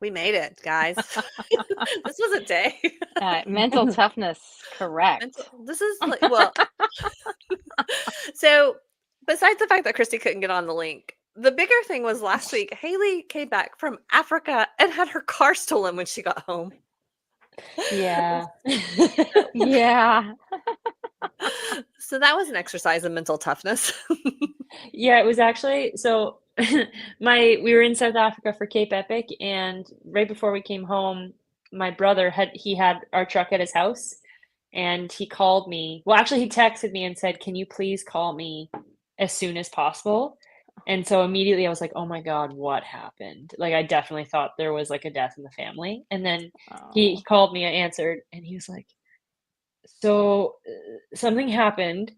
We made it, guys. This was a day. Mental toughness, Mental correct. this is like well, so besides the fact that Christy couldn't get on the link, the bigger thing was last week, Haley came back from Africa and had her car stolen when she got home. Yeah. Yeah. So that was an exercise in mental toughness. Yeah, it was actually so we were in South Africa for Cape Epic, and right before we came home, my brother had our truck at his house, and he called me. Well, actually he texted me and said, "Can you please call me as soon as possible?" And so immediately I was like, "Oh my God, what happened?" Like I definitely thought there was like a death in the family. And then he Oh. called me, I answered, and he was like, "So something happened."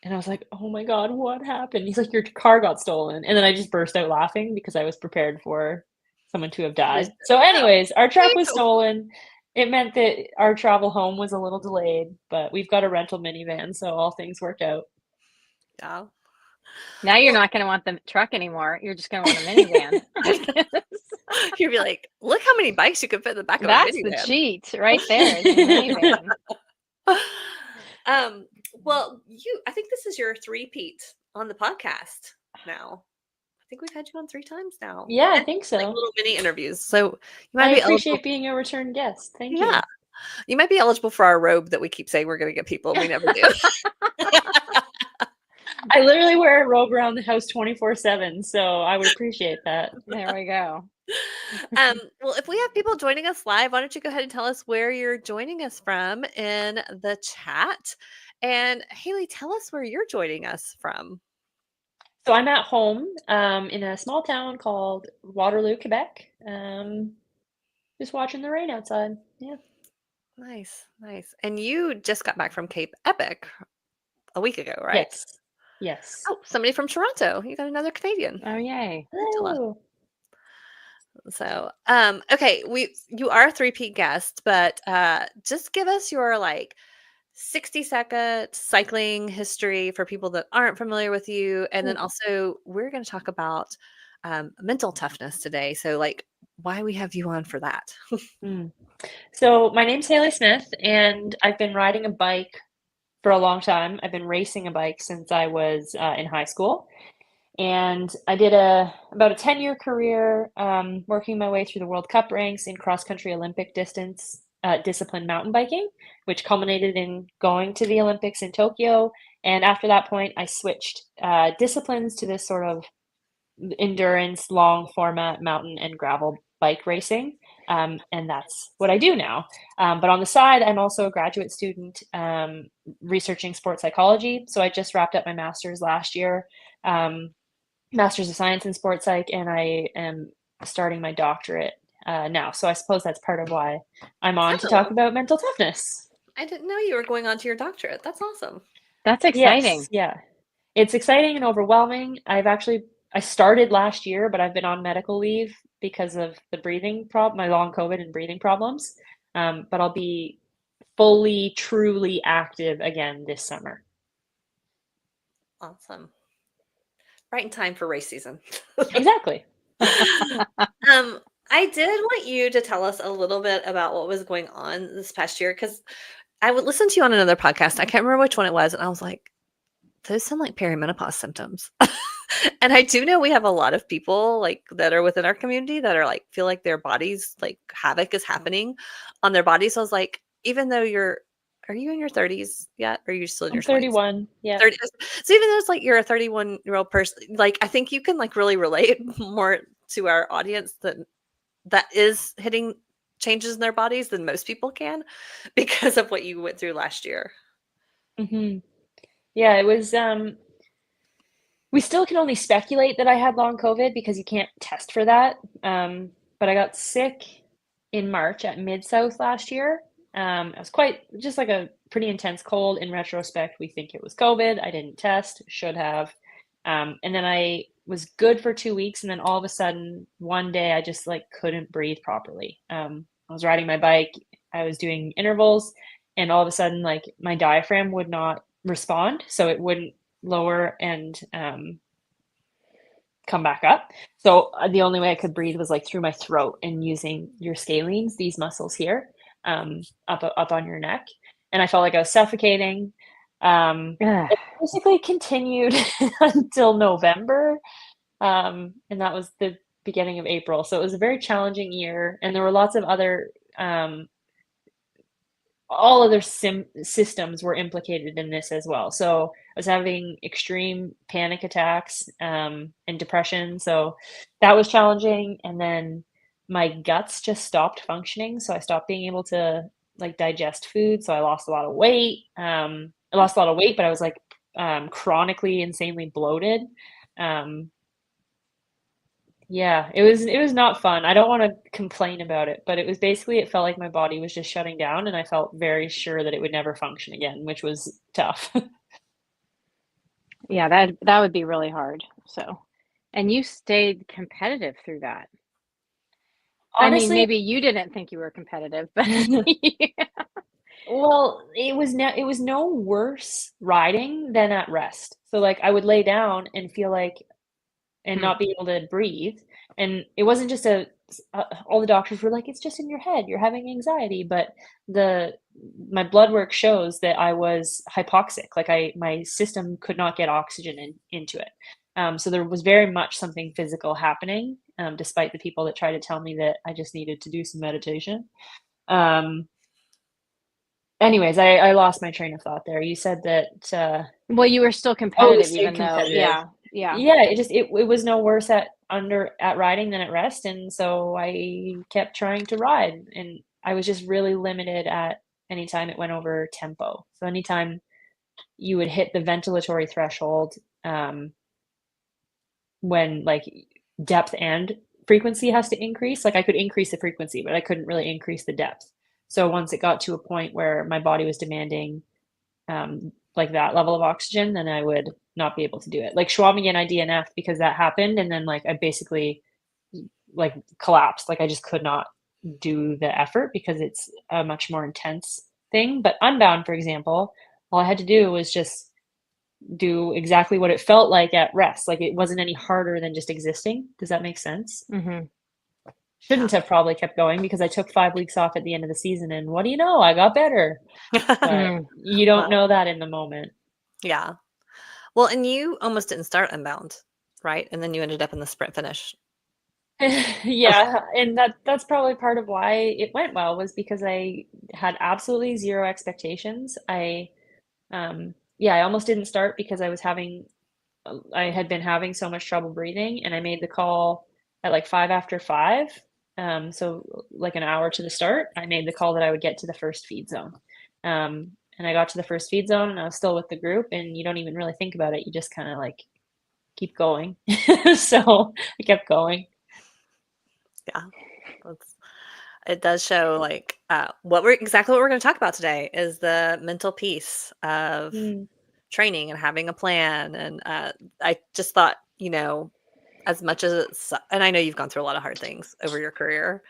And I was like, "Oh my God, what happened?" He's like, "Your car got stolen." And then I just burst out laughing because I was prepared for someone to have It was died. So just, oh, anyways, our truck was phew. stolen. It meant that our travel home was a little delayed, but we've got a rental minivan, so all things work out. Yeah. Now you're Well, not gonna want the truck anymore. You're just gonna want a minivan, I guess. you'd be like, look how many bikes you could fit in the back of a That's the minivan. cheat right there is the minivan. Um, well, I think this is your three-peat on the podcast now. I think we've had you on 3 times now, Yeah, I and think like so. little mini interviews. So you might I be eligible. appreciate being a return guest. Thank Yeah, you. you might be eligible for our robe that we keep saying we're going to get people, and we never do. I literally wear a robe around the house 24/7, so I would appreciate that. There we go. Well, if we have people joining us live, why don't you go ahead and tell us where you're joining us from in the chat? And Haley, tell us where you're joining us from. So I'm at home in a small town called Waterloo, Quebec. Just watching the rain outside. Yeah. Nice, nice. And you just got back from Cape Epic a week ago, right? Yes. Yes. Oh, somebody from Toronto. You got another Canadian. Oh, yay. Angela. Oh. So, okay, you are a three-peat guest, but just give us your like 60-second cycling history for people that aren't familiar with you, and then Ooh. also we're going to talk about mental toughness today. So, like, why we have you on for that? Mm. So my name's Haley Smith, and I've been riding a bike for a long time. I've been racing a bike since I was in high school. And I did about a 10-year career working my way through the World Cup ranks in cross-country Olympic distance discipline mountain biking, which culminated in going to the Olympics in Tokyo. And after that point, I switched disciplines to this sort of endurance, long format mountain and gravel bike racing. And that's what I do now. But on the side, I'm also a graduate student researching sports psychology. So I just wrapped up my master's last year. Master's of Science in Sports Psych, and I am starting my doctorate now. So I suppose that's part of why I'm on to talk Oh, about mental toughness. I didn't know you were going on to your doctorate. That's awesome. That's Yes, exciting. yeah. It's exciting and overwhelming. I started last year, but I've been on medical leave because of the breathing problem, my long COVID and breathing problems. But I'll be fully, truly active again this summer. Awesome. Right in time for race season. Exactly. I did want you to tell us a little bit about what was going on this past year because I would listen to you on another podcast. I can't remember which one it was, and I was like, those sound like perimenopause symptoms. And I do know we have a lot of people like that are within our community that are like feel like their bodies like havoc is happening on their bodies. So I was like, even though are you in your 30s yet? Or are you still in I'm your 20s? 31. Yeah. 30. So even though it's like you're a 31-year-old person, like I think you can like really relate more to our audience that is hitting changes in their bodies than most people can because of what you went through last year. Hmm. Yeah, it was we still can only speculate that I had long COVID because you can't test for that. But I got sick in March at Mid-South last year. It was quite just like a pretty intense cold. In retrospect, we think it was COVID. I didn't test, should have. And then I was good for 2 weeks, and then all of a sudden, one day I just like couldn't breathe properly. I was riding my bike, I was doing intervals, and all of a sudden, like my diaphragm would not respond, so it wouldn't lower and come back up. So the only way I could breathe was like through my throat and using your scalenes, these muscles here, up on your neck. And I felt like I was suffocating. Ugh. It basically continued until November. And that was the beginning of April. So it was a very challenging year. And there were lots of other, all other systems were implicated in this as well. So I was having extreme panic attacks, and depression. So that was challenging. And then my guts just stopped functioning. So I stopped being able to like digest food. So I lost a lot of weight. I lost a lot of weight, but I was like chronically insanely bloated. Um, yeah, it was not fun. I don't wanna complain about it, but it was basically it felt like my body was just shutting down, and I felt very sure that it would never function again, which was tough. Yeah, that would be really hard. So, and you stayed competitive through that. I mean, Honestly, maybe you didn't think you were competitive, but yeah. well, it was no worse riding than at rest. So, like, I would lay down and feel like and Hmm. not be able to breathe. And it wasn't just all the doctors were like, it's just in your head, you're having anxiety. But the my blood work shows that I was hypoxic, like my system could not get oxygen into it. So there was very much something physical happening, despite the people that try to tell me that I just needed to do some meditation. Um, anyways, I lost my train of thought there. You said that Well, you were still oh, competitive, stayed even though, competitive. yeah, yeah. Yeah, it was no worse at riding than at rest, and so I kept trying to ride, and I was just really limited at any time it went over tempo. So anytime you would hit the ventilatory threshold, um, when like depth and frequency has to increase, like I could increase the frequency, but I couldn't really increase the depth. So once it got to a point where my body was demanding like that level of oxygen, then I would not be able to do it. Like Schwab-again, I DNF because that happened, and then like I basically like collapsed. Like I just could not do the effort because it's a much more intense thing. But Unbound, for example, all I had to do was just do exactly what it felt like at rest. Like it wasn't any harder than just existing. Does that make sense? Hmm. Yeah. Shouldn't have probably kept going because I took 5 weeks off at the end of the season, and what do you know? I got better. But Mm. you don't Well, know that in the moment. yeah. Well, and you almost didn't start Unbound, right? And then you ended up in the sprint finish. Yeah, and that's probably part of why it went well was because I had absolutely 0 expectations. Yeah, I almost didn't start because I had been having so much trouble breathing, and I made the call at like 5 after 5. So like an hour to the start, I made the call that I would get to the first feed zone. And I got to the first feed zone, and I was still with the group, and you don't even really think about it. You just kind of like keep going. So I kept going. Yeah. That's, it does show like exactly what we're going to talk about today is the mental piece of Mm. training and having a plan. And I just thought, as much as and I know you've gone through a lot of hard things over your career.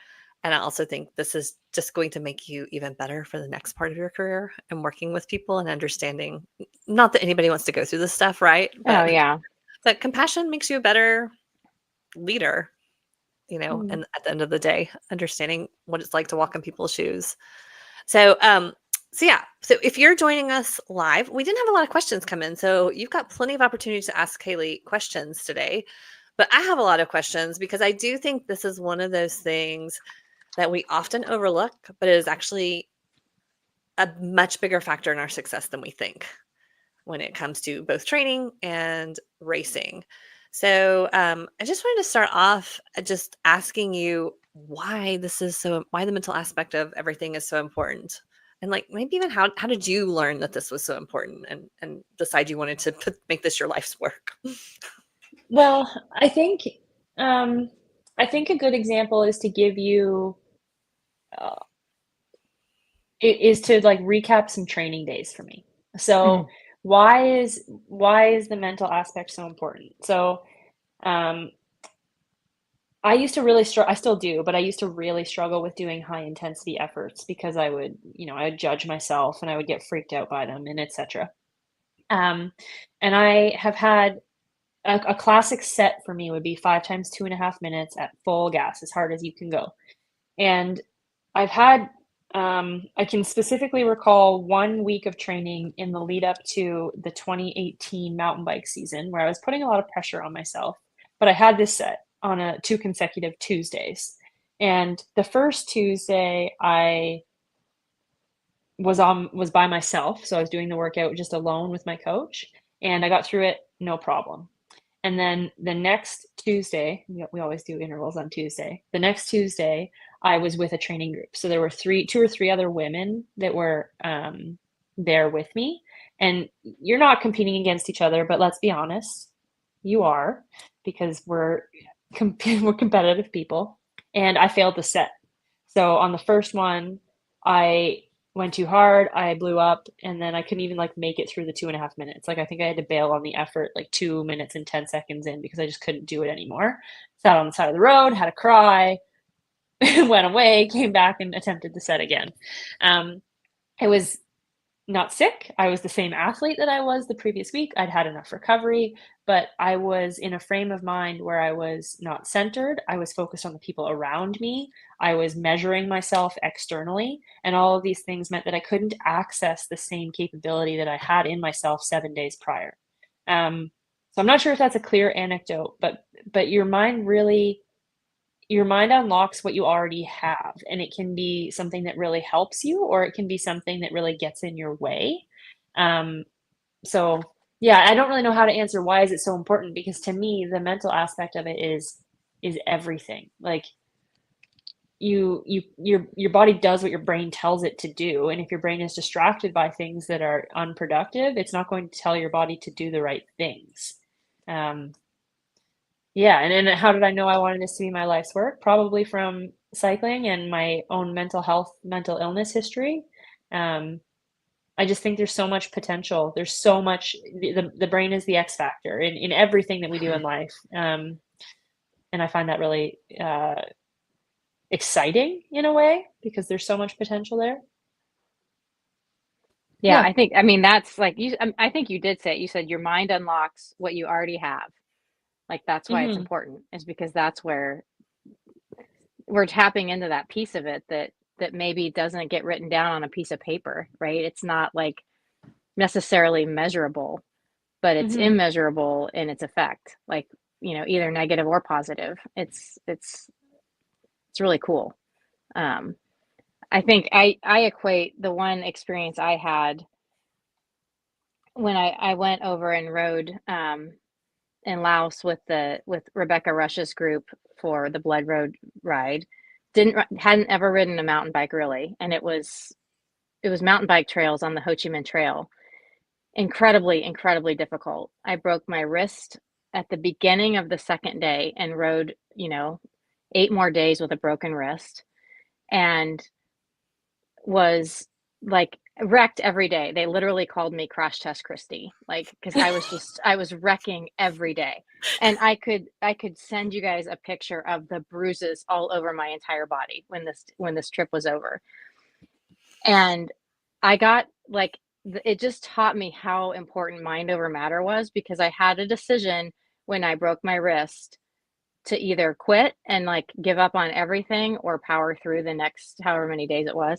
And I also think this is just going to make you even better for the next part of your career and working with people and understanding, not that anybody wants to go through this stuff, right? Oh, But yeah. but compassion makes you a better leader, Mm. and at the end of the day, understanding what it's like to walk in people's shoes. So yeah. So if you're joining us live, we didn't have a lot of questions come in. So you've got plenty of opportunities to ask Haley questions today. But I have a lot of questions because I do think this is one of those things that we often overlook, but it is actually a much bigger factor in our success than we think when it comes to both training and racing. So I just wanted to start off just asking you why the mental aspect of everything is so important. And like maybe even how did you learn that this was so important and decide you wanted to make this your life's work? Well, um, I think a good example is to give you uh, is to like recap some training days for me. So Mhm. why is the mental aspect so important? So um, I used to really struggle. I still do, but I used to really struggle with doing high intensity efforts because I would judge myself and I would get freaked out by them and etc. Um, and I have had a classic set for me would be 5 times 2.5 minutes at full gas, as hard as you can go. And I've had, I can specifically recall 1 week of training in the lead up to the 2018 mountain bike season where I was putting a lot of pressure on myself. But I had this set on 2 consecutive Tuesdays. And the first Tuesday I was by myself, so I was doing the workout just alone with my coach, and I got through it no problem. And then the next Tuesday, we always do intervals on Tuesday. The next Tuesday, I was with a training group. So there were 2 or 3 other women that were there with me. And you're not competing against each other, but let's be honest, you are, because we're competitive people. And I failed the set. So on the first one, I went too hard, I blew up, and then I couldn't even like make it through the 2.5 minutes. Like I think I had to bail on the effort like 2 minutes and 10 seconds in because I just couldn't do it anymore. Sat on the side of the road, had a cry, went away, came back and attempted the set again. I was not sick. I was the same athlete that I was the previous week. I'd had enough recovery, but I was in a frame of mind where I was not centered. I was focused on the people around me. I was measuring myself externally, and all of these things meant that I couldn't access the same capability that I had in myself 7 days prior. So I'm not sure if that's a clear anecdote, but your mind unlocks what you already have, and it can be something that really helps you, or it can be something that really gets in your way. So yeah, I don't really know how to answer why is it so important, because to me, the mental aspect of it is everything. Like your body does what your brain tells it to do, and if your brain is distracted by things that are unproductive, it's not going to tell your body to do the right things. Yeah, and then how did I know I wanted this to be my life's work? Probably from cycling and my own mental illness history. I just think there's so much potential. There's so much, the brain is the X factor in everything that we do in life. And I find that really exciting in a way because there's so much potential there. Yeah, Yeah. I mean, that's like I think you did say it. You said your mind unlocks what you already have. Like that's why it's Hmm. important, is because that's where we're tapping into that piece of it that maybe doesn't get written down on a piece of paper, right? It's not like necessarily measurable, but it's Hmm. immeasurable in its effect, like, either negative or positive. It's really cool. I think I equate the one experience I had when I went over and rode in Laos with Rebecca Rush's group for the Blood Road ride. Hadn't ever ridden a mountain bike really, and it was mountain bike trails on the Ho Chi Minh Trail. Incredibly difficult. I broke my wrist at the beginning of the second day and rode, 8 more days with a broken wrist, and was like wrecked every day. They literally called me Crash Test Christy, like, because I was wrecking every day. And I could send you guys a picture of the bruises all over my entire body when this trip was over. And I got like, it just taught me how important mind over matter was, because I had a decision when I broke my wrist to either quit and like give up on everything or power through the next however many days it was.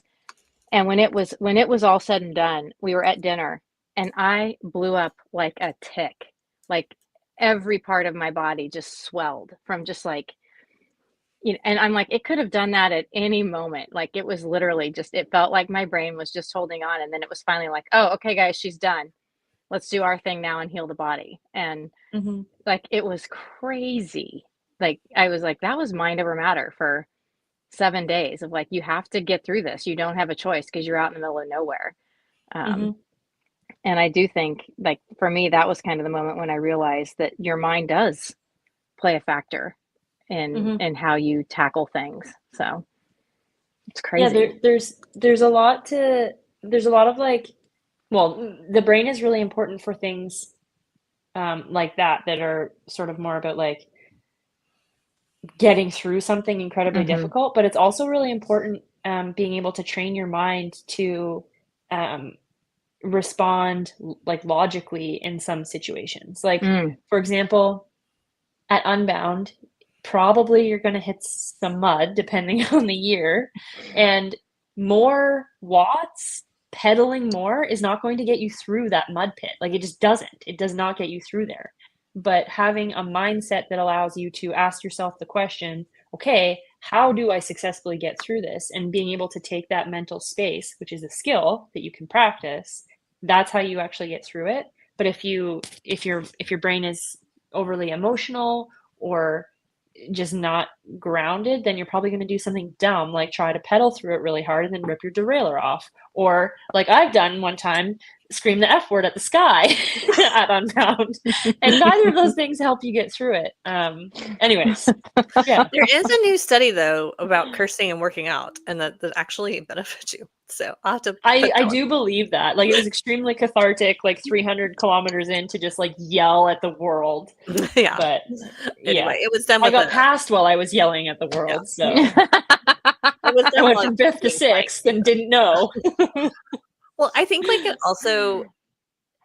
And when it was all said and done, we were at dinner and I blew up like a tick. Like every part of my body just swelled from just like, and I'm like, it could have done that at any moment. Like it was literally just, it felt like my brain was just holding on. And then it was finally like, oh, okay, guys, she's done. Let's do our thing now and heal the body. And Hmm. like, it was crazy. Like, I was like, that was mind over matter for 7 days of like, you have to get through this. You don't have a choice because you're out in the middle of nowhere. Hmm. And I do think, like, for me, that was kind of the moment when I realized that your mind does play a factor Hmm. in how you tackle things. So it's Yeah, crazy. there's a lot of like, well, the brain is really important for things like that are sort of more about like getting through something incredibly Mm-hmm. difficult, but it's also really important being able to train your mind to respond like logically in some situations. Like, Mm. for example, at Unbound, probably you're going to hit some mud depending on the year, and more watts, pedaling more is not going to get you through that mud pit. Like, it just doesn't. It does not get you through there. But having a mindset that allows you to ask yourself the question, okay, how do I successfully get through this? And being able to take that mental space, which is a skill that you can practice, that's how you actually get through it. But if your brain is overly emotional or just not grounded, then you're probably going to do something dumb, like try to pedal through it really hard and then rip your derailleur off. Or like I've done one time, scream the F word at the sky at Unbound. And neither of those things help you get through it. Anyways, yeah. There is a new study though about cursing and working out, and that actually benefits you. So I'll have to. I do believe that. Like, it was extremely cathartic, like 300 kilometers in, to just like yell at the world. Yeah. But Anyway, it was done I with got passed while I was yelling at the world. So it was I went from 5th to 6th and didn't know. Well, I think like it also,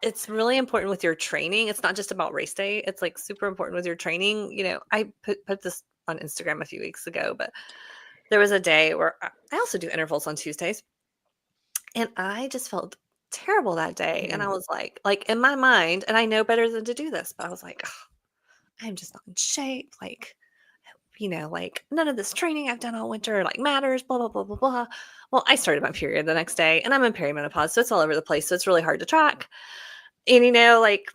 it's really important with your training. It's not just about race day. It's like super important with your training. You know, I put this on Instagram a few weeks ago, but there was a day where I also do intervals on Tuesdays, and I just felt terrible that day. And I was like in my mind, and I know better than to do this, but I was like, I'm just not in shape. Like, you know, like none of this training I've done all winter like matters, blah, blah, blah, blah, blah. Well, I started my period the next day, and I'm in perimenopause, so it's all over the place. So it's really hard to track. And, you know, like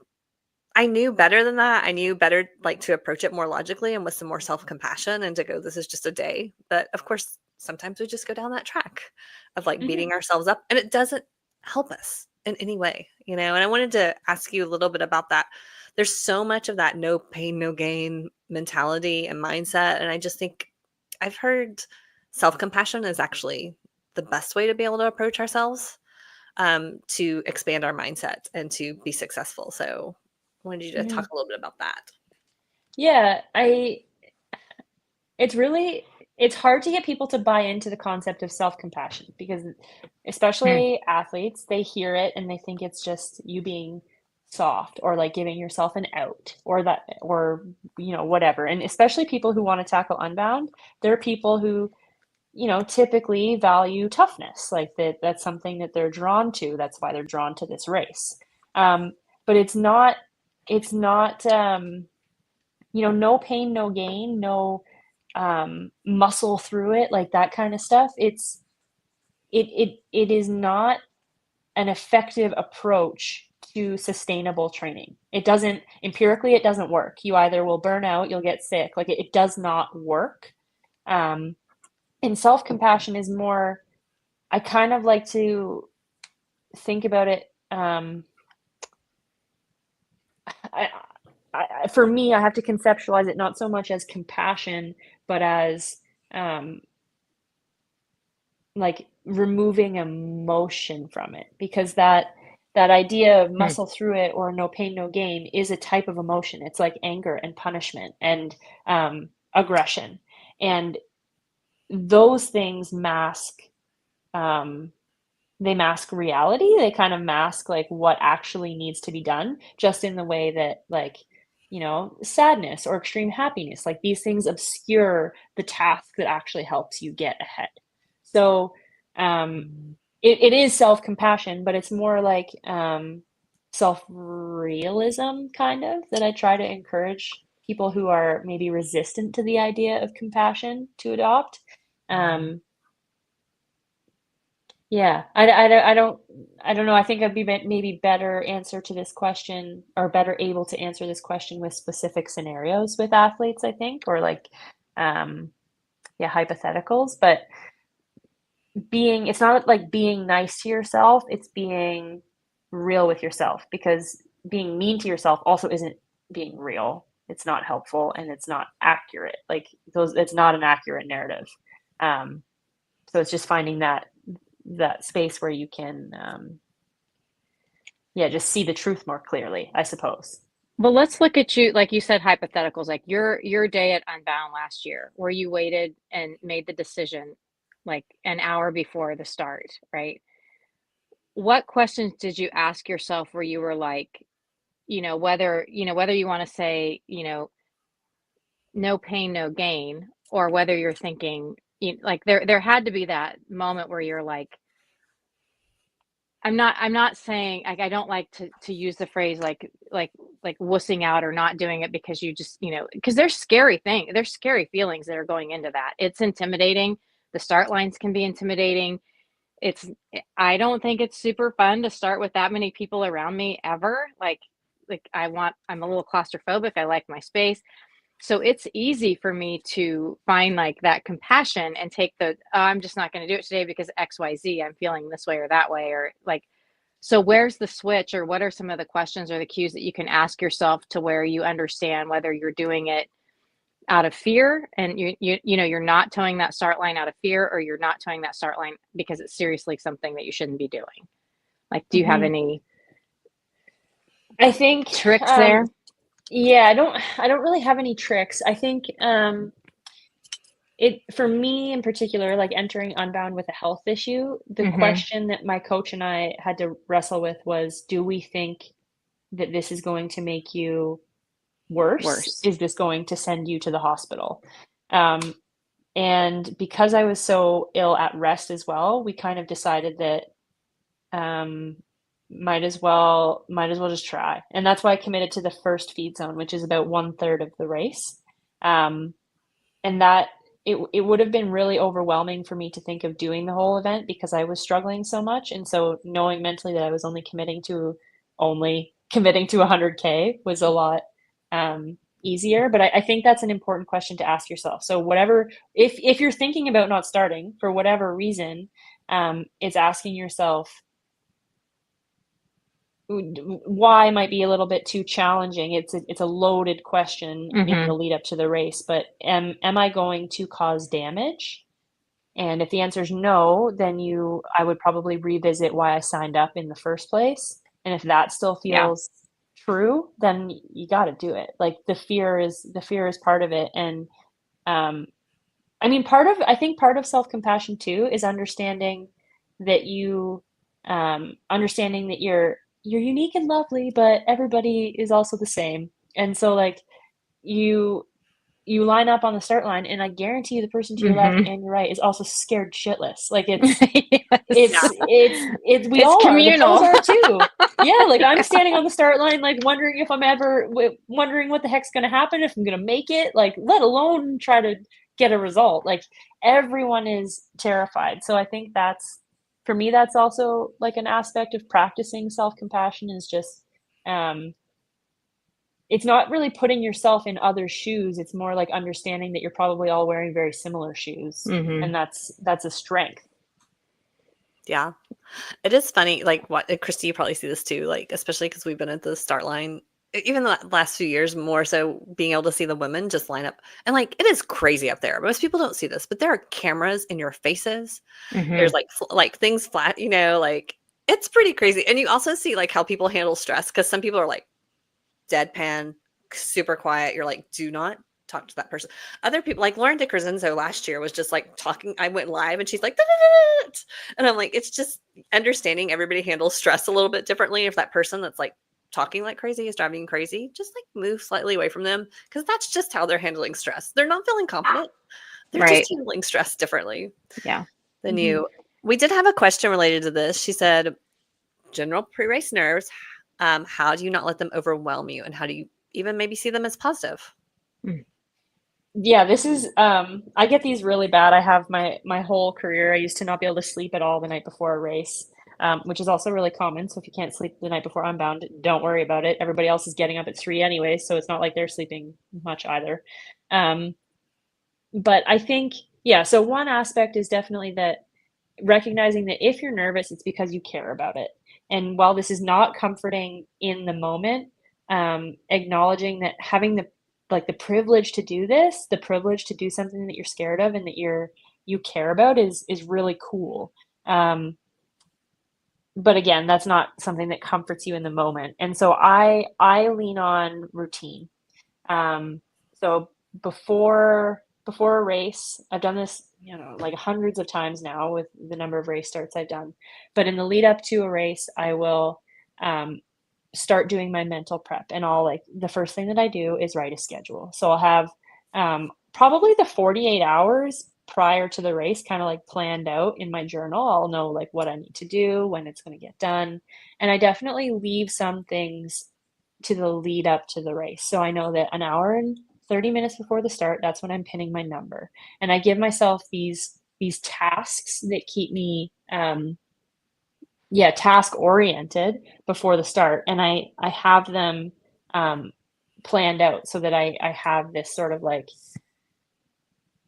I knew better than that. I knew better like to approach it more logically and with some more self-compassion, and to go, this is just a day. But of course, sometimes we just go down that track of like beating ourselves up, and it doesn't help us in any way, you know. And I wanted to ask you a little bit about that. There's so much of that no pain, no gain mentality and mindset. And I just think I've heard self-compassion is actually the best way to be able to approach ourselves, to expand our mindset and to be successful. So I wanted you to talk a little bit about that. Yeah, it's hard to get people to buy into the concept of self-compassion, because especially athletes, they hear it and they think it's just you being soft, or like giving yourself an out, or you know, whatever. And especially people who want to tackle Unbound, they're people who, you know, typically value toughness. Like that's something that they're drawn to. That's why they're drawn to this race. But it's not you know, no pain, no gain, no muscle through it, like that kind of stuff. It is not an effective approach to sustainable training. It doesn't, empirically, it doesn't work. You either will burn out, you'll get sick. Like it does not work. And self-compassion is more, I kind of like to think about it. For me, I have to conceptualize it not so much as compassion, but as like removing emotion from it, because that idea of muscle through it, or no pain, no gain, is a type of emotion. It's like anger and punishment and aggression, and those things mask. They mask reality. They kind of mask like what actually needs to be done, just in the way that, like, you know, sadness or extreme happiness, like these things obscure the task that actually helps you get ahead. So it is self-compassion, but it's more like self-realism, kind of, that I try to encourage people who are maybe resistant to the idea of compassion to adopt. Yeah, I don't know. I think I'd be maybe better answer to this question, or better able to answer this question with specific scenarios with athletes, I think, or like, yeah, hypotheticals. But it's not like being nice to yourself, it's being real with yourself, because being mean to yourself also isn't being real. It's not helpful, and it's not accurate. Like it's not an accurate narrative. So it's just finding that space where you can just see the truth more clearly, I suppose. Well, let's look at you, like you said, hypotheticals, like your day at Unbound last year, where you waited and made the decision like an hour before the start, right? what questions did you ask yourself where you were like, whether you want to say, no pain, no gain, or whether you're thinking, like there had to be that moment where you're like, I'm not saying, like, I don't like to use the phrase like wussing out or not doing it because you just, because there's scary feelings that are going into that. It's intimidating. The start lines can be intimidating. It's I don't think it's super fun to start with that many people around me ever. I'm a little claustrophobic. I like my space. So it's easy for me to find like that compassion and take I'm just not going to do it today because XYZ, I'm feeling this way or that way, or like, so where's the switch, or what are some of the questions or the cues that you can ask yourself to where you understand whether you're doing it out of fear and you're not towing that start line out of fear, or you're not towing that start line because it's seriously something that you shouldn't be doing? Like, do you have any I think tricks there? yeah, I don't really have any tricks. I think it for me in particular, like entering Unbound with a health issue, the question that my coach and I had to wrestle with was, do we think that this is going to make you worse? Is this going to send you to the hospital? And because I was so ill at rest as well, we kind of decided that might as well just try. And that's why I committed to the first feed zone, which is about 1/3 of the race. And that it would have been really overwhelming for me to think of doing the whole event because I was struggling so much. And so knowing mentally that I was only committing to 100K was a lot easier. But I think that's an important question to ask yourself. So whatever, if you're thinking about not starting for whatever reason, it's asking yourself, why might be a little bit too challenging. It's a loaded question in the lead up to the race, but am I going to cause damage? And if the answer is no, then I would probably revisit why I signed up in the first place. And if that still feels true, then you got to do it. Like the fear is part of it. And I mean, I think part of self-compassion too is understanding that you're unique and lovely, but everybody is also the same. And so like you line up on the start line, and I guarantee you the person to your left and your right is also scared shitless. Like it's we all communal. are. The pros are too. Yeah, like I'm standing on the start line, like wondering if I'm ever wondering what the heck's going to happen, if I'm going to make it, like let alone try to get a result. Like everyone is terrified. So I think for me, that's also like an aspect of practicing self-compassion is just, it's not really putting yourself in other shoes. It's more like understanding that you're probably all wearing very similar shoes. And that's a strength. Yeah. It is funny. Like Christy, you probably see this too, like, especially because we've been at the start line, even the last few years, more so being able to see the women just line up. And like, it is crazy up there. Most people don't see this, but there are cameras in your faces. There's like things flat, like it's pretty crazy. And you also see like how people handle stress. Cause some people are like deadpan, super quiet. You're like, do not talk to that person. Other people, like Lauren DiCrescenzo last year was just like talking. I went live and she's like, "Da-da-da-da-da." And I'm like, it's just understanding everybody handles stress a little bit differently. If that person that's like talking like crazy is driving you crazy, just like move slightly away from them, because that's just how they're handling stress. They're not feeling confident. They're just handling stress differently than you. We did have a question related to this. She said, general pre-race nerves, how do you not let them overwhelm you? And how do you even maybe see them as positive? Yeah, this is, I get these really bad. I have my whole career. I used to not be able to sleep at all the night before a race, which is also really common. So if you can't sleep the night before Unbound, don't worry about it. Everybody else is getting up at 3 anyway, so it's not like they're sleeping much either. But I think, so one aspect is definitely that recognizing that if you're nervous, it's because you care about it. And while this is not comforting in the moment, acknowledging that having the privilege to do this, the privilege to do something that you're scared of and that you care about is really cool. But again, that's not something that comforts you in the moment. And so I lean on routine. So before before a race, I've done this, like hundreds of times now with the number of race starts I've done. But in the lead up to a race, I will start doing my mental prep, and the first thing that I do is write a schedule. So I'll have probably the 48 hours prior to the race kind of like planned out in my journal. I'll know like what I need to do, when it's going to get done. And I definitely leave some things to the lead up to the race. So I know that an hour and 30 minutes before the start, that's when I'm pinning my number. And I give myself these tasks that keep me task oriented before the start. And I have them planned out so that I have this sort of like,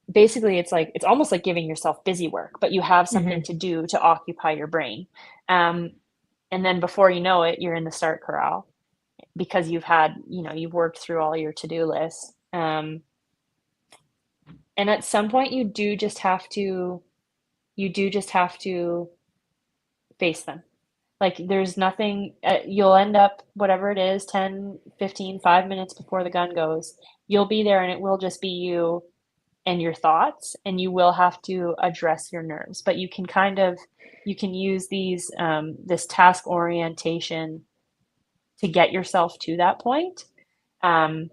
basically it's almost like giving yourself busy work, but you have something to do to occupy your brain. And then before you know it, you're in the start corral because you've worked through all your to-do lists. And at some point you do just have to face them. Like there's nothing, you'll end up, whatever it is, 10, 15, 5 minutes before the gun goes, you'll be there and it will just be you and your thoughts, and you will have to address your nerves. But you can use this task orientation to get yourself to that point. At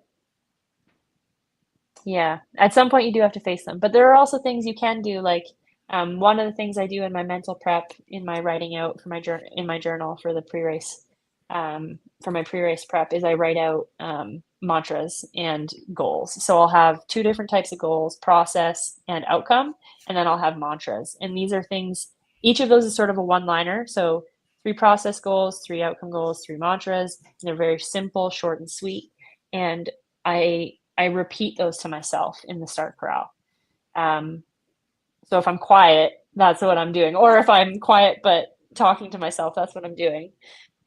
some point you do have to face them, but there are also things you can do. Like one of the things I do in my mental prep, in my writing out for in my journal for the pre-race, for my pre-race prep, is I write out mantras and goals. So I'll have 2 different types of goals: process and outcome, and then I'll have mantras. And these are things, each of those is sort of a one-liner. So 3 process goals, 3 outcome goals, 3 mantras, and they're very simple, short and sweet. And I repeat those to myself in the start corral. So if I'm quiet, that's what I'm doing. Or if I'm quiet but talking to myself, that's what I'm doing.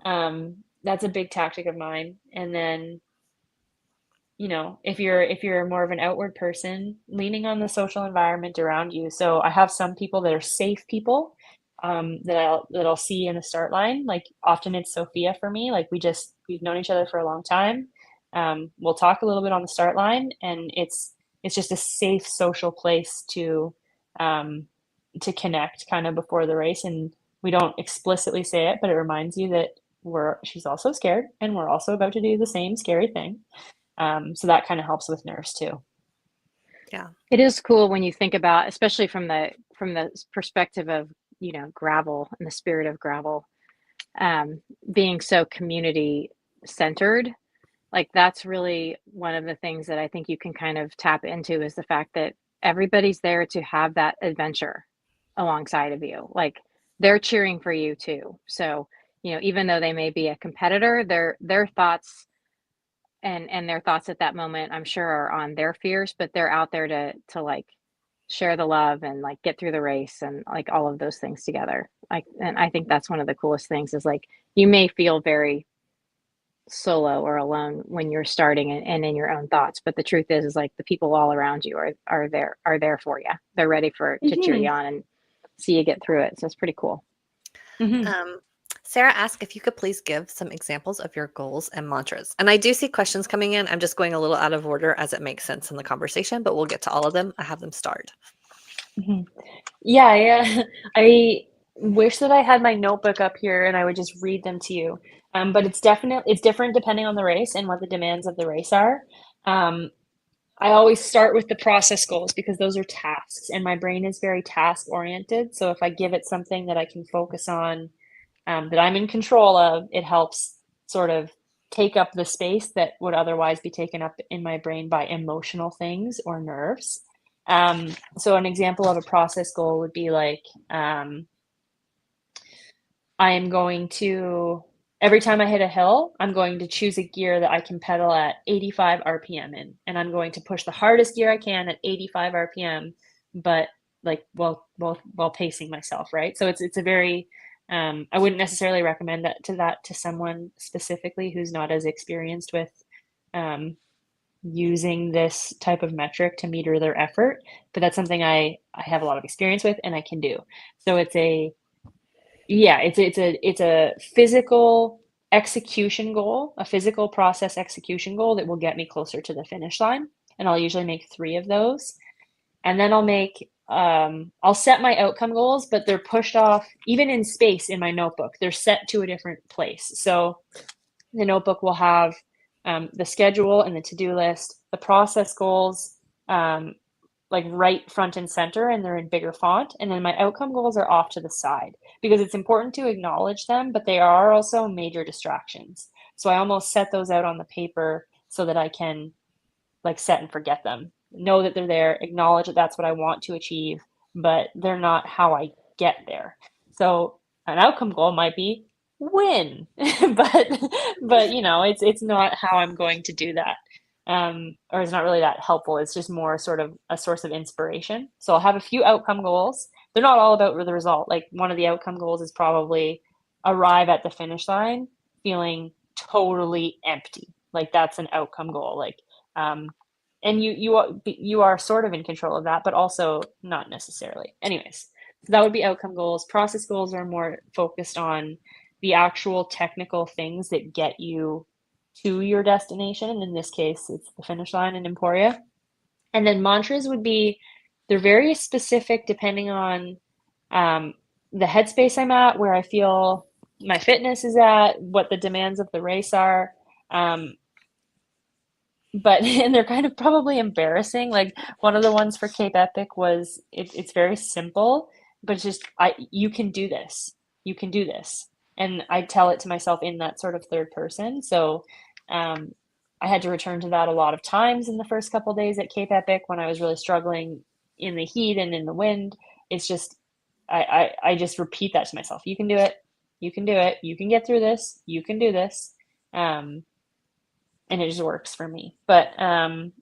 That's a big tactic of mine. And then, if you're more of an outward person, leaning on the social environment around you. So I have some people that are safe people that I'll see in the start line. Like often it's Sophia for me. Like we've known each other for a long time. We'll talk a little bit on the start line, and it's just a safe social place to connect kind of before the race. And we don't explicitly say it, but it reminds you that she's also scared and we're also about to do the same scary thing. So that kind of helps with nerves too. Yeah. It is cool when you think about, especially from the perspective of, gravel and the spirit of gravel, being so community centered. Like that's really one of the things that I think you can kind of tap into, is the fact that everybody's there to have that adventure alongside of you. Like they're cheering for you too. So, even though they may be a competitor, their thoughts and their thoughts at that moment, I'm sure, are on their fears, but they're out there to like share the love and like get through the race and like all of those things together. And I think that's one of the coolest things, is like you may feel very solo or alone when you're starting and in your own thoughts, but the truth is like the people all around you are there for you. They're ready to cheer you on and see you get through it. So it's pretty cool. Sarah asked if you could please give some examples of your goals and mantras. And I do see questions coming in. I'm just going a little out of order as it makes sense in the conversation, but we'll get to all of them. I have them starred. Yeah. I wish that I had my notebook up here and I would just read them to you. But it's different depending on the race and what the demands of the race are. I always start with the process goals because those are tasks, and my brain is very task oriented. So if I give it something that I can focus on, that I'm in control of, it helps sort of take up the space that would otherwise be taken up in my brain by emotional things or nerves. So an example of a process goal would be like, I am going to, every time I hit a hill, I'm going to choose a gear that I can pedal at 85 RPM in, and I'm going to push the hardest gear I can at 85 RPM, but like while pacing myself, right? So it's a very, I wouldn't necessarily recommend that to someone specifically who's not as experienced with using this type of metric to meter their effort, but that's something I have a lot of experience with and I can do. So it's a physical execution goal, a physical process execution goal that will get me closer to the finish line. And I'll usually make 3 of those. And then I'll set my outcome goals, but they're pushed off even in space in my notebook. They're set to a different place. So the notebook will have the schedule and the to-do list, the process goals, like right front and center, and they're in bigger font. And then my outcome goals are off to the side because it's important to acknowledge them, but they are also major distractions. So I almost set those out on the paper so that I can like set and forget them. Know that they're there, acknowledge that that's what I want to achieve, but they're not how I get there. So an outcome goal might be win, but you know, it's not how I'm going to do that. Or it's not really that helpful. It's just more sort of a source of inspiration. So I'll have a few outcome goals. They're not all about the result. Like one of the outcome goals is probably arrive at the finish line feeling totally empty. Like that's an outcome goal. Like and you are sort of in control of that, but also not necessarily. Anyways, so that would be outcome goals. Process goals are more focused on the actual technical things that get you to your destination. And in this case, it's the finish line in Emporia. And then mantras would be, they're very specific depending on the headspace I'm at, where I feel my fitness is at, what the demands of the race are. But and they're kind of probably embarrassing. Like one of the ones for Cape Epic was it's very simple, but it's just you can do this. You can do this. And I tell it to myself in that sort of third person. So I had to return to that a lot of times in the first couple of days at Cape Epic when I was really struggling in the heat and in the wind. It's just I just repeat that to myself. You can do it. You can do it. You can get through this. You can do this. And it just works for me. But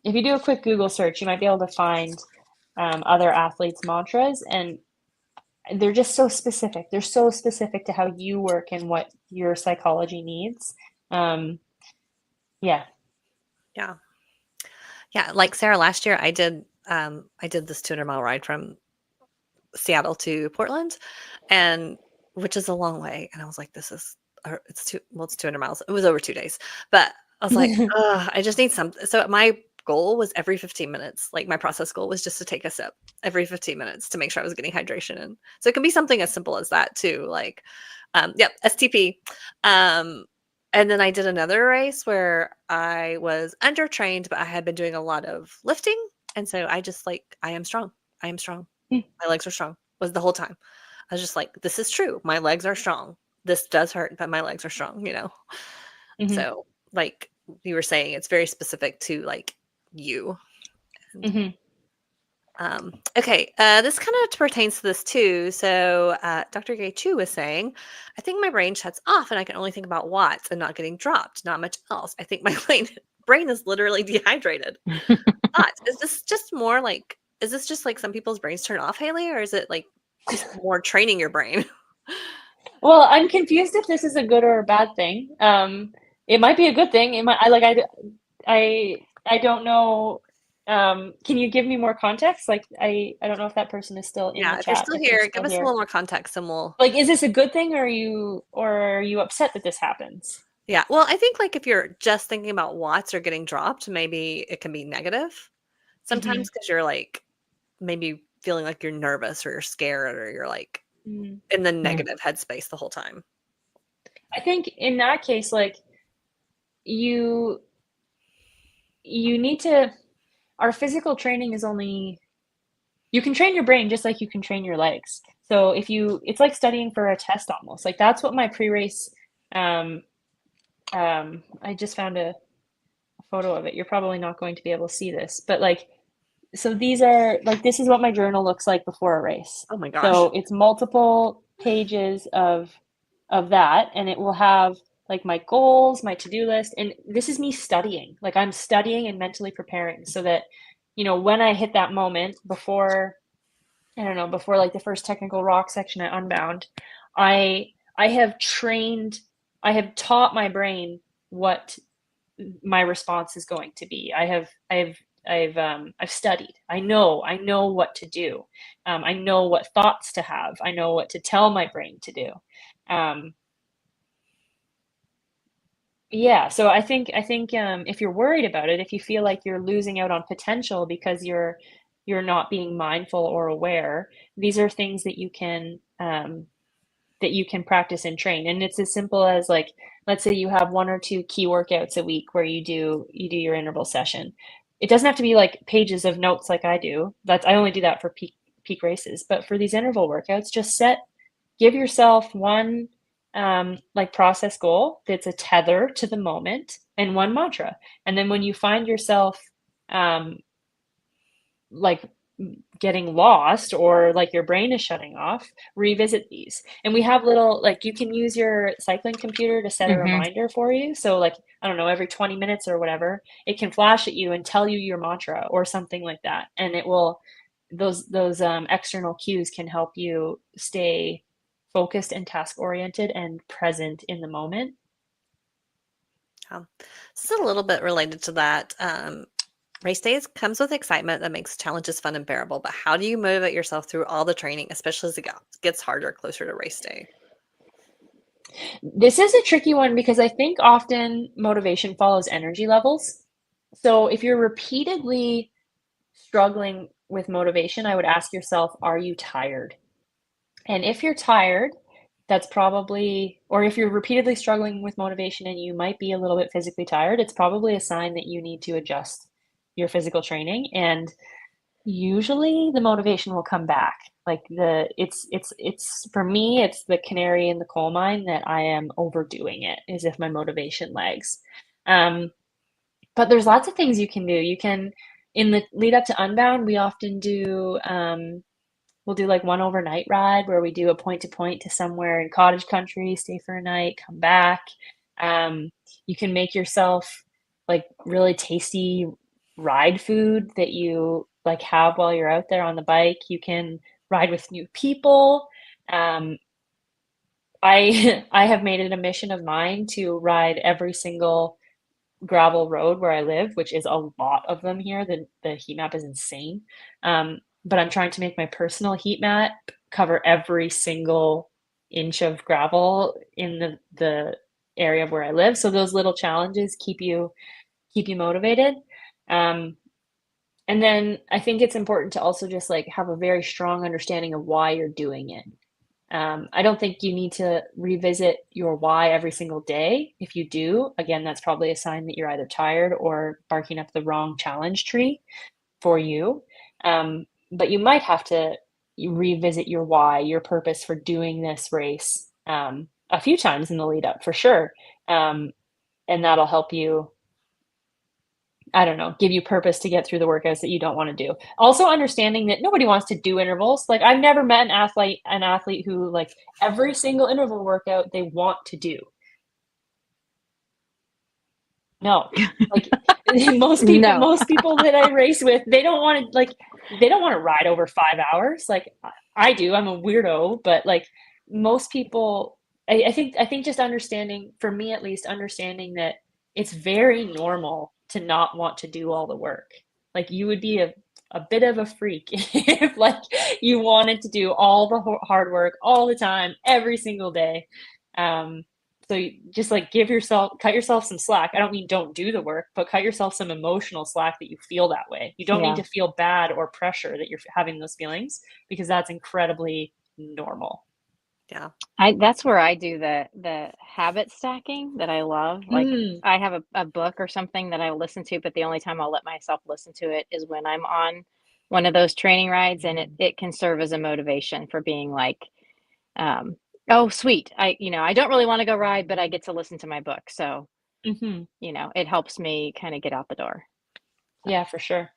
if you do a quick Google search, you might be able to find other athletes' mantras, and they're just so specific. They're so specific to how you work and what your psychology needs. Yeah. Yeah. Yeah. Like Sarah, last year I did this 200-mile ride from Seattle to Portland, and which is a long way. And I was like, it's 200 miles. It was over 2 days, but I was like, I just need something. So my goal was every 15 minutes. Like my process goal was just to take a sip every 15 minutes to make sure I was getting hydration in. So it can be something as simple as that too. Like, STP. And then I did another race where I was undertrained, but I had been doing a lot of lifting. And so I just like, I am strong. I am strong. My legs are strong was the whole time. I was just like, this is true. My legs are strong. This does hurt, but my legs are strong, you know? Mm-hmm. So like you were saying, it's very specific to like you. Mm-hmm. Okay, this kind of pertains to this too. So Dr. Gay Chu was saying, I think my brain shuts off and I can only think about watts and not getting dropped, not much else. I think my brain is literally dehydrated. Is this just more like, is this just like some people's brains turn off, Haley, or is it like just more training your brain? Well, I'm confused if this is a good or a bad thing. It might be a good thing. It might, I don't know. Can you give me more context? Like, I don't know if that person is still in Yeah, the if you're chat. still If they're here, still give us a here. little more context and we'll. Like, is this a good thing, or are you upset that this happens? Yeah, well, I think like if you're just thinking about watts or getting dropped, maybe it can be negative sometimes because you're like maybe feeling like you're nervous or you're scared or you're like in the negative headspace the whole time. I think in that case, like you need to, our physical training is only, you can train your brain just like you can train your legs. So it's like studying for a test almost. Like that's what my pre-race, I just found a photo of it. You're probably not going to be able to see this, but like, so these are like, this is what my journal looks like before a race. Oh my gosh. So it's multiple pages of that, and it will have like my goals, my to-do list, and this is me studying. Like I'm studying and mentally preparing so that, you know, when I hit that moment before, I don't know, before like the first technical rock section at Unbound, I have trained, I have taught my brain what my response is going to be. I've studied. I know what to do. I know what thoughts to have. I know what to tell my brain to do. Yeah, so I think if you're worried about it, if you feel like you're losing out on potential because you're you're not being mindful or aware, these are things that you can practice and train. And it's as simple as, like, let's say you have 1 or 2 key workouts a week where you do your interval session. It doesn't have to be like pages of notes like I do. I only do that for peak races. But for these interval workouts, just give yourself one like process goal that's a tether to the moment, and one mantra. And then when you find yourself like getting lost, or like your brain is shutting off, revisit these. And we have little, like, you can use your cycling computer to set a reminder for you. So, like, I don't know, every 20 minutes or whatever, it can flash at you and tell you your mantra or something like that. And it will, those external cues can help you stay focused and task oriented and present in the moment. This is a little bit related to that. Race days comes with excitement that makes challenges fun and bearable, but how do you motivate yourself through all the training, especially as it gets harder closer to race day? This is a tricky one because I think often motivation follows energy levels. So if you're repeatedly struggling with motivation, I would ask yourself, are you tired? And if you're tired, that's probably, or if you're repeatedly struggling with motivation and you might be a little bit physically tired, it's probably a sign that you need to adjust your physical training. And usually the motivation will come back. Like, it's for me, it's the canary in the coal mine that I am overdoing it, is if my motivation lags. But there's lots of things you can do. You can, in the lead up to Unbound, we often do we'll do like one overnight ride where we do a point to point to somewhere in cottage country, stay for a night, come back. You can make yourself like really tasty ride food that you like have while you're out there on the bike. You can ride with new people. I have made it a mission of mine to ride every single gravel road where I live, which is a lot of them here. The heat map is insane. But I'm trying to make my personal heat map cover every single inch of gravel in the area where I live. So those little challenges keep you motivated. And then I think it's important to also just like have a very strong understanding of why you're doing it. I don't think you need to revisit your why every single day. If you do, again, that's probably a sign that you're either tired or barking up the wrong challenge tree for you. But you might have to revisit your why, your purpose for doing this race a few times in the lead up, for sure. And that'll help you, I don't know, give you purpose to get through the workouts that you don't want to do. Also understanding that nobody wants to do intervals. Like, I've never met an athlete who, like, every single interval workout they want to do. No. Like, most people that I race with, they don't want to ride over 5 hours. Like, I do. I'm a weirdo, but like most people, I think just understanding, for me at least, understanding that it's very normal to not want to do all the work. Like, you would be a bit of a freak if like you wanted to do all the hard work all the time, every single day. So you just like cut yourself some slack. I don't mean don't do the work, but cut yourself some emotional slack that you feel that way. You don't need to feel bad or pressure that you're having those feelings, because that's incredibly normal. Yeah. That's where I do the habit stacking that I love. Like, I have a book or something that I listen to, but the only time I'll let myself listen to it is when I'm on one of those training rides, and it can serve as a motivation for being like, oh, sweet. I don't really want to go ride, but I get to listen to my book. So, it helps me kind of get out the door. Yeah, for sure.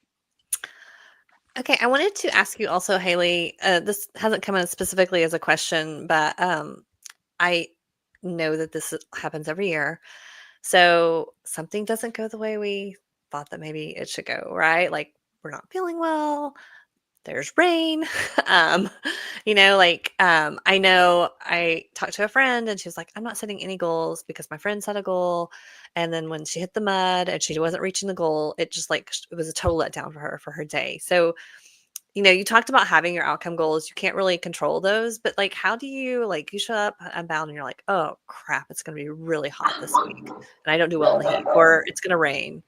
Okay, I wanted to ask you also, Haley, this hasn't come in specifically as a question, but I know that this happens every year. So something doesn't go the way we thought that maybe it should go, right? Like, we're not feeling well. There's rain. I know I talked to a friend and she was like, I'm not setting any goals because my friend set a goal. And then when she hit the mud and she wasn't reaching the goal, it just like, it was a total letdown for her day. So, you talked about having your outcome goals. You can't really control those, but like, how do you, like, you show up Unbound and you're like, oh crap, it's going to be really hot this week and I don't do well in the heat, or it's going to rain,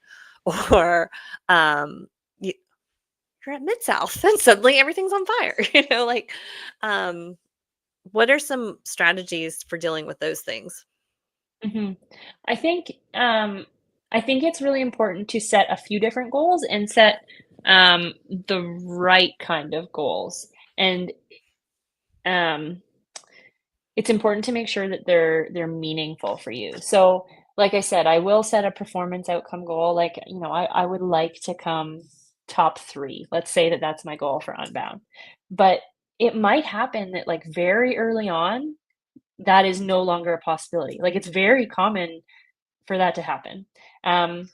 or, you're at Mid-South and suddenly everything's on fire, like, um, what are some strategies for dealing with those things? Mhm. I think, I think it's really important to set a few different goals and set, the right kind of goals. And, um, it's important to make sure that they're meaningful for you. So, like I said, I will set a performance outcome goal. Like, I would like to come top 3. Let's say that that's my goal for Unbound. But it might happen that, like, very early on, that is no longer a possibility. Like, it's very common for that to happen. Um,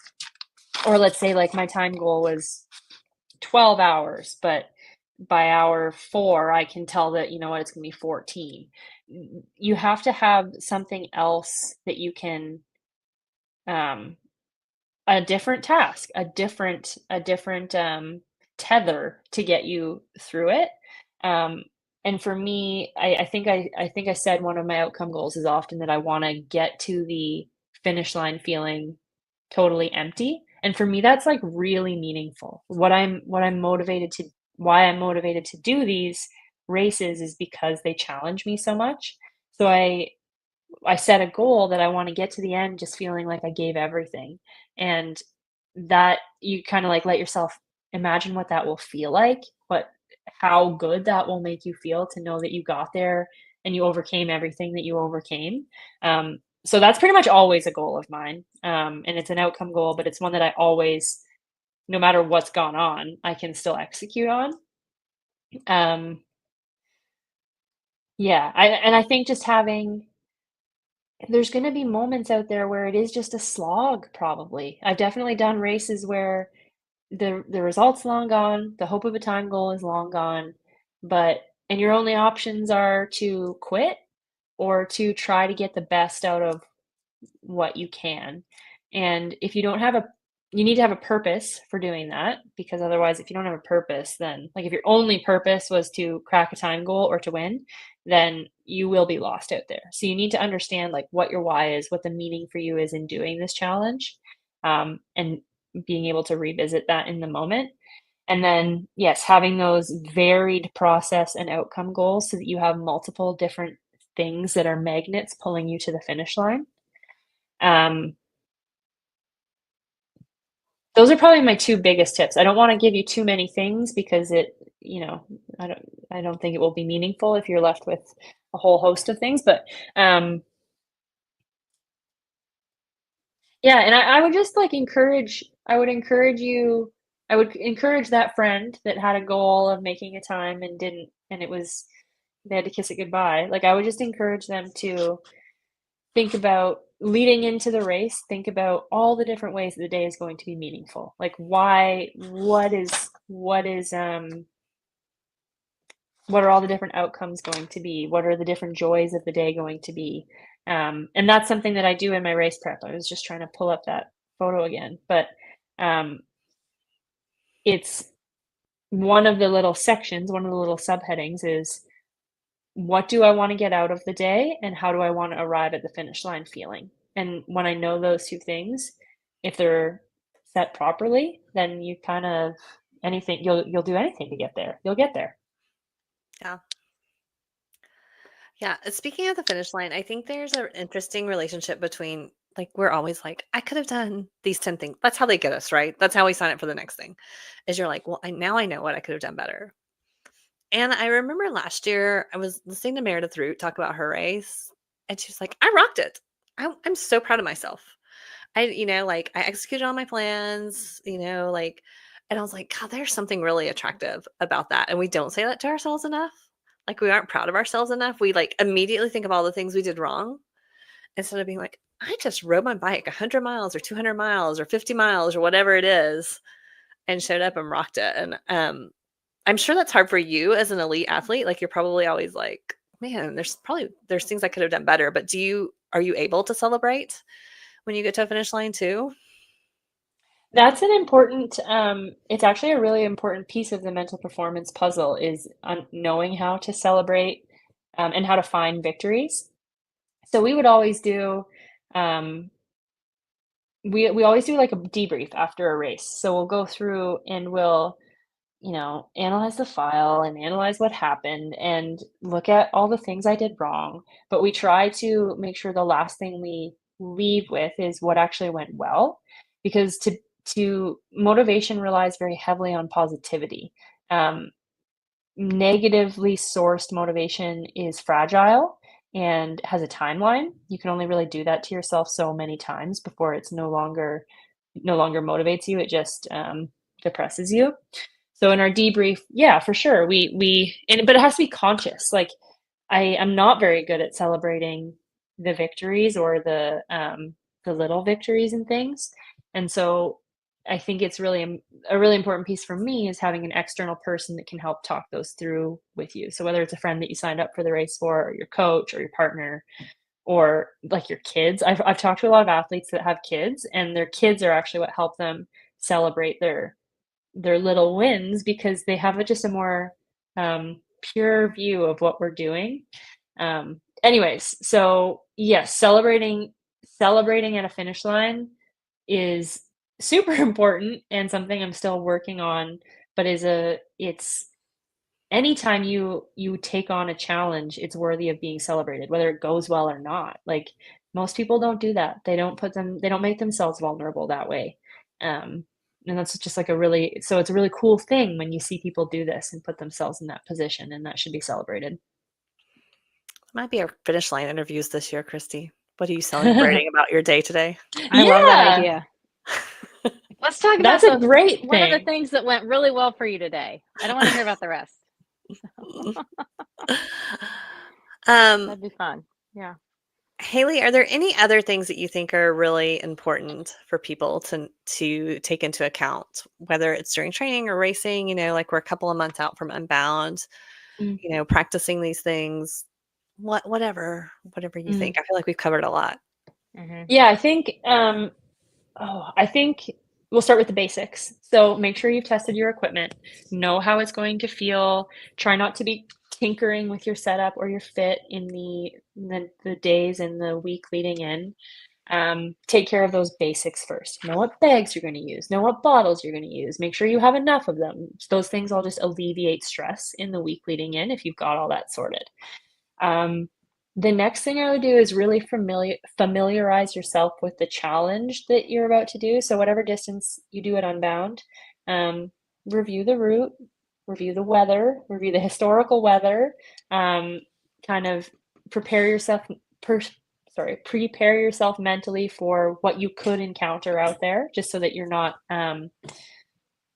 or let's say, like, my time goal was 12 hours, but by hour 4, I can tell that, you know what, it's gonna be 14. You have to have something else that you can, um a different task, a different tether to get you through it. Um, and for me, I think I said one of my outcome goals is often that I wanna get to the finish line feeling totally empty, and for me, that's, like, really meaningful. What I'm motivated to why I'm motivated to do these races is because they challenge me so much. So I set a goal that I wanna get to the end just feeling like I gave everything, and that you kinda, like, let yourself imagine what that will feel like, what how good that will make you feel to know that you got there and you overcame everything that you overcame. So that's pretty much always a goal of mine, and it's an outcome goal, but it's one that I always, no matter what's gone on, I can still execute on. Um, yeah, I think just having there's gonna be moments out there where it is just a slog, probably. I've definitely done races where the result's long gone, the hope of a time goal is long gone, but and your only options are to quit or to try to get the best out of what you can. And if you don't have a you need to have a purpose for doing that because otherwise if you don't have a purpose then like if your only purpose was to crack a time goal or to win, then you will be lost out there. So you need to understand like what your why is, what the meaning for you is in doing this challenge. And being able to revisit that in the moment. And then, yes, having those varied process and outcome goals so that you have multiple different things that are magnets pulling you to the finish line. Um, those are probably my 2 biggest tips. I don't wanna give you too many things because I don't think it will be meaningful if you're left with a whole host of things, but, yeah, and I would just, like, I would encourage that friend that had a goal of making a time and didn't and it was they had to kiss it goodbye. Like, I would just encourage them to think about leading into the race, think about all the different ways the day is going to be meaningful. Like what are all the different outcomes going to be? What are the different joys of the day going to be? And that's something that I do in my race prep. I was just trying to pull up that photo again, but um, it's one of the little sections, one of the little subheadings is what do I want to get out of the day and how do I want to arrive at the finish line feeling? And when I know those 2 things, if they're set properly, then you kind of anything you'll do anything to get there. You'll get there. Yeah. Yeah, speaking of the finish line, I think there's an interesting relationship between like we're always like, I could have done these 10 things. That's how they get us, right? That's how we sign up for the next thing. Is you're like, well, now I know what I could have done better. And I remember last year I was listening to Meredith Root talk about her race, and she was like, I rocked it. I'm so proud of myself. Like I executed all my plans, like, and I was like, God, there's something really attractive about that. And we don't say that to ourselves enough. Like we aren't proud of ourselves enough. We like immediately think of all the things we did wrong instead of being like, I just rode my bike 100 miles or 200 miles or 50 miles or whatever it is and showed up and rocked it. And I'm sure that's hard for you as an elite athlete. Like you're probably always like, man, there's things I could have done better. But are you able to celebrate when you get to a finish line too? That's an important it's actually a really important piece of the mental performance puzzle is knowing how to celebrate and how to find victories. So we would always do um we always do like a debrief after a race. So we'll go through and we'll analyze the file and analyze what happened and look at all the things I did wrong. But we try to make sure the last thing we leave with is what actually went well, because to motivation relies very heavily on positivity. Um, Negatively sourced motivation is fragile and has a timeline. You can only really do that to yourself so many times before it's no longer motivates you. It just depresses you. So in our debrief, yeah, for sure, but it has to be conscious. Like I am not very good at celebrating the victories or the little victories and things, and so I think it's really a really important piece for me is having an external person that can help talk those through with you. So whether it's a friend that you signed up for the race for, or your coach, or your partner, or like your kids. I've talked to a lot of athletes that have kids, and their kids are actually what help them celebrate their little wins because they have just a more pure view of what we're doing. Anyways, so yes, celebrating at a finish line is super important and something I'm still working on, but it's anytime you take on a challenge, it's worthy of being celebrated, whether it goes well or not. Like most people don't do that. They don't make themselves vulnerable that way. Um, and that's just like it's a really cool thing when you see people do this and put themselves in that position, and that should be celebrated. Might be our finish line interviews this year, Christy. What are you celebrating about your day today? I love that Yeah, idea. Let's talk about that's a great what are the thing. things that went really well for you today. I don't want to hear about the rest. That'd be fun. Yeah. Haley, are there any other things that you think are really important for people to take into account, whether it's during training or racing? Like we're a couple of months out from Unbound, Mm, practicing these things, whatever you mm. think. I feel like we've covered a lot. Mm-hmm. Yeah, I think we'll start with the basics. So make sure you've tested your equipment, know how it's going to feel. Try not to be tinkering with your setup or your fit in the days and the week leading in. Take care of those basics first. Know what bags you're going to use. Know what bottles you're going to use. Make sure you have enough of them. Those things all just alleviate stress in the week leading in if you've got all that sorted. Um, the next thing I would do is really familiarize yourself with the challenge that you're about to do. So whatever distance you do at Unbound, review the route, review the weather, review the historical weather, kind of prepare yourself prepare yourself mentally for what you could encounter out there, just so that you're not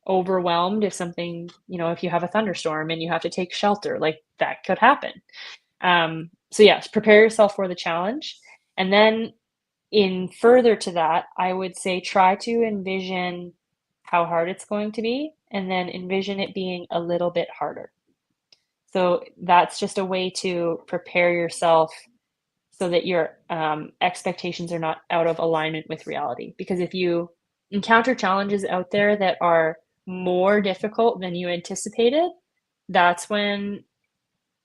overwhelmed if you have a thunderstorm and you have to take shelter, like that could happen. So yes, prepare yourself for the challenge. And then in further to that, I would say try to envision how hard it's going to be and then envision it being a little bit harder. So that's just a way to prepare yourself so that your expectations are not out of alignment with reality. Because if you encounter challenges out there that are more difficult than you anticipated, that's when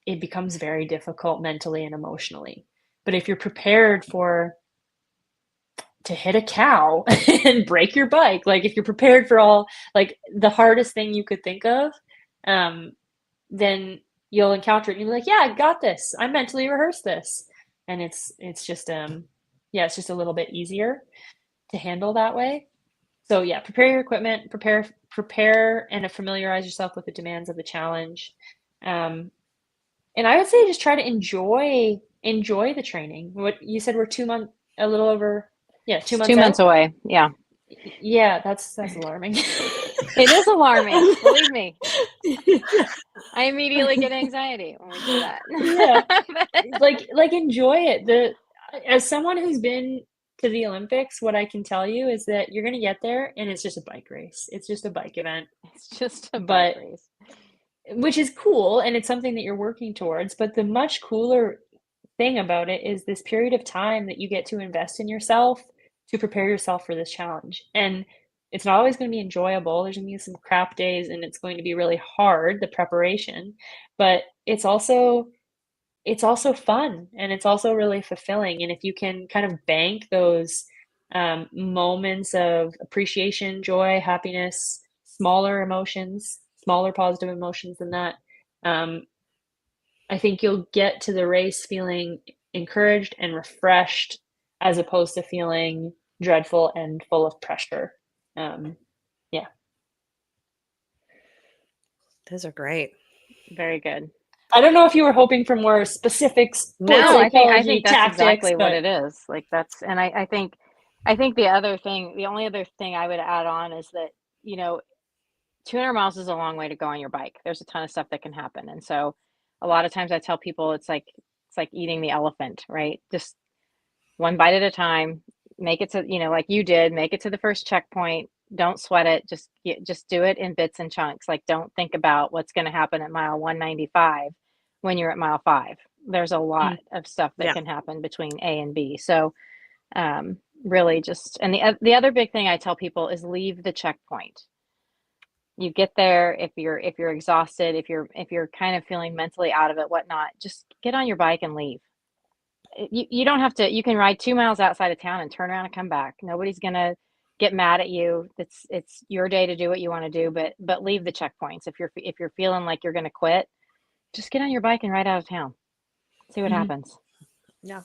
it becomes very difficult mentally and emotionally. But if you're prepared to hit a cow and break your bike, like if you're prepared for all like the hardest thing you could think of, then you'll encounter it and you'll be like, yeah, I got this. I mentally rehearsed this. And it's just it's just a little bit easier to handle that way. So yeah, prepare your equipment, prepare and familiarize yourself with the demands of the challenge. And I would say just try to enjoy the training. What you said, we're 2 months, a little over, yeah, 2 It's months 2 months out. away. Yeah. Yeah, that's alarming. It is alarming. Believe me. I immediately get anxiety when we say that. Yeah, like enjoy it. As someone who's been to the Olympics, what I can tell you is that you're gonna get there and it's just a bike race. It's just a bike event, It's just a bike but race. which is cool and it's something that you're working towards. But the much cooler thing about it is this period of time that you get to invest in yourself to prepare yourself for this challenge. And it's not always going to be enjoyable. There's going to be some crap days and it's going to be really hard, the preparation, but it's also fun and it's also really fulfilling. And if you can kind of bank those moments of appreciation, joy, happiness, smaller emotions, smaller positive emotions than that. I think you'll get to the race feeling encouraged and refreshed as opposed to feeling dreadful and full of pressure. Yeah. Those are great. Very good. I don't know if you were hoping for more specific sports No, I psychology think that's tactics, exactly what but it is. Like that's, and I think the only other thing I would add on is that, 200 miles is a long way to go on your bike. There's a ton of stuff that can happen. And so a lot of times I tell people it's like eating the elephant, right? Just one bite at a time, make it to, like you did, make it to the first checkpoint. Don't sweat it. Just do it in bits and chunks. Like don't think about what's going to happen at mile 195 when you're at mile 5. There's a lot of stuff that Yeah. can happen between A and B. So really just, and the other big thing I tell people is leave the checkpoint. You get there, if you're exhausted, if you're kind of feeling mentally out of it, whatnot, just get on your bike and leave. You don't have to, you can ride 2 miles outside of town and turn around and come back. Nobody's gonna get mad at you. It's your day to do what you want to do, but leave the checkpoints. If you're feeling like you're gonna quit, just get on your bike and ride out of town. See what happens. Yeah.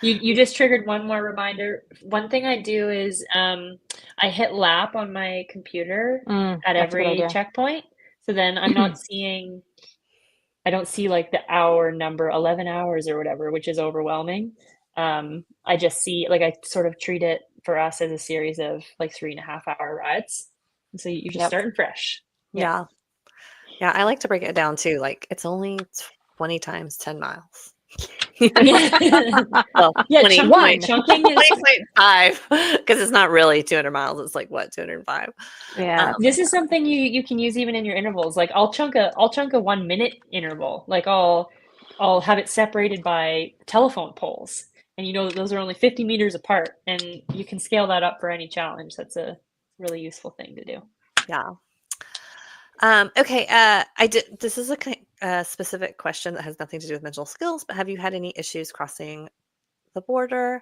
You just triggered one more reminder. One thing I do is I hit lap on my computer at That's a good every idea. checkpoint. So then I'm not seeing, I don't see like the hour number, 11 hours or whatever, which is overwhelming. I just see, like, I sort of treat it for us as a series of like 3.5-hour rides. And so you're just starting fresh. Yeah. Yeah. I like to break it down too. Like it's only 20 times 10 miles. Well, Yeah, 20.5 chunking is because it's not really 200 miles. It's like what, 205? Yeah. this is something you can use even in your intervals. Like I'll chunk a 1 minute interval. Like I'll have it separated by telephone poles. And those are only 50 meters apart, and you can scale that up for any challenge. That's a really useful thing to do. Yeah. Okay. This is a specific question that has nothing to do with mental skills, but have you had any issues crossing the border,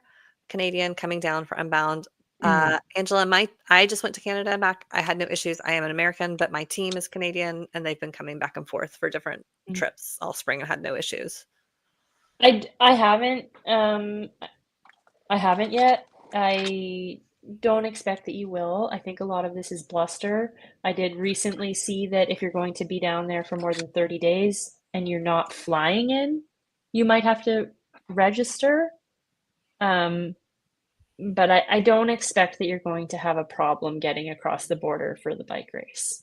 Canadian, coming down for Unbound? Angela, I just went to Canada and back. I had no issues. I am an American, but my team is Canadian, and they've been coming back and forth for different trips all spring and had no issues. I haven't yet. I don't expect that you will. I think a lot of this is bluster. I did recently see that if you're going to be down there for more than 30 days and you're not flying in, you might have to register. But I don't expect that you're going to have a problem getting across the border for the bike race.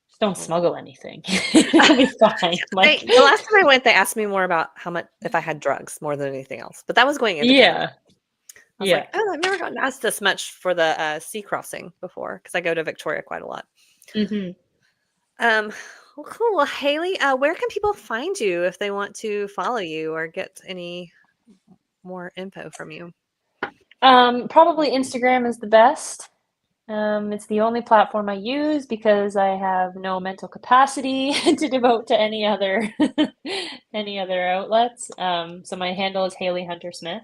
Just don't smuggle anything. It'll be fine. The last time I went, they asked me more about how much, if I had drugs more than anything else. But that was going into Canada. I was like, oh, I've never gotten asked this much for the sea crossing before because I go to Victoria quite a lot. Well, cool. Well, Haley, where can people find you if they want to follow you or get any more info from you? Probably Instagram is the best. It's the only platform I use because I have no mental capacity to devote to any other outlets. So my handle is Haley Hunter Smith.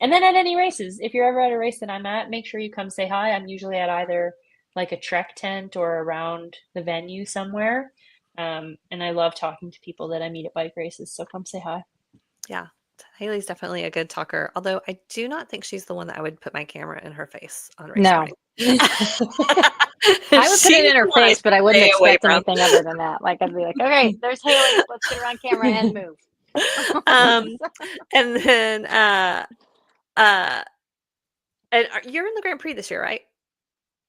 And then at any races, if you're ever at a race that I'm at, make sure you come say hi. I'm usually at either like a Trek tent or around the venue somewhere. And I love talking to people that I meet at bike races. So come say hi. Yeah. Haley's definitely a good talker, although I do not think she's the one that I would put my camera in her face on race No. day. I would put it in her face, but I wouldn't expect anything other than that. Like I'd be like, okay, there's Haley. Let's get her on camera and move. And then and you're in the Grand Prix this year, right?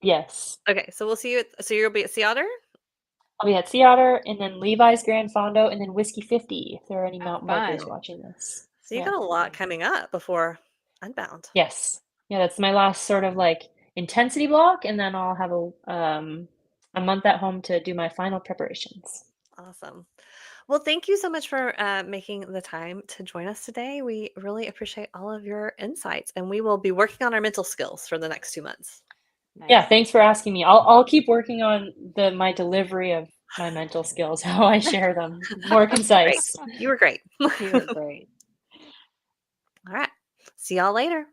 Yes. Okay, so we'll see you so you'll be at Sea Otter? I'll be at Sea Otter, and then Levi's Grand Fondo, and then Whiskey 50 if there are any mountain bikers watching this. So you got a lot coming up before Unbound. Yes. Yeah, that's my last sort of like intensity block, and then I'll have a month at home to do my final preparations. Awesome. Well, thank you so much for making the time to join us today. We really appreciate all of your insights, and we will be working on our mental skills for the next 2 months. Nice. Yeah, thanks for asking me. I'll keep working on my delivery of my mental skills, how I share them, more concise. You were great. You were great. All right. See y'all later.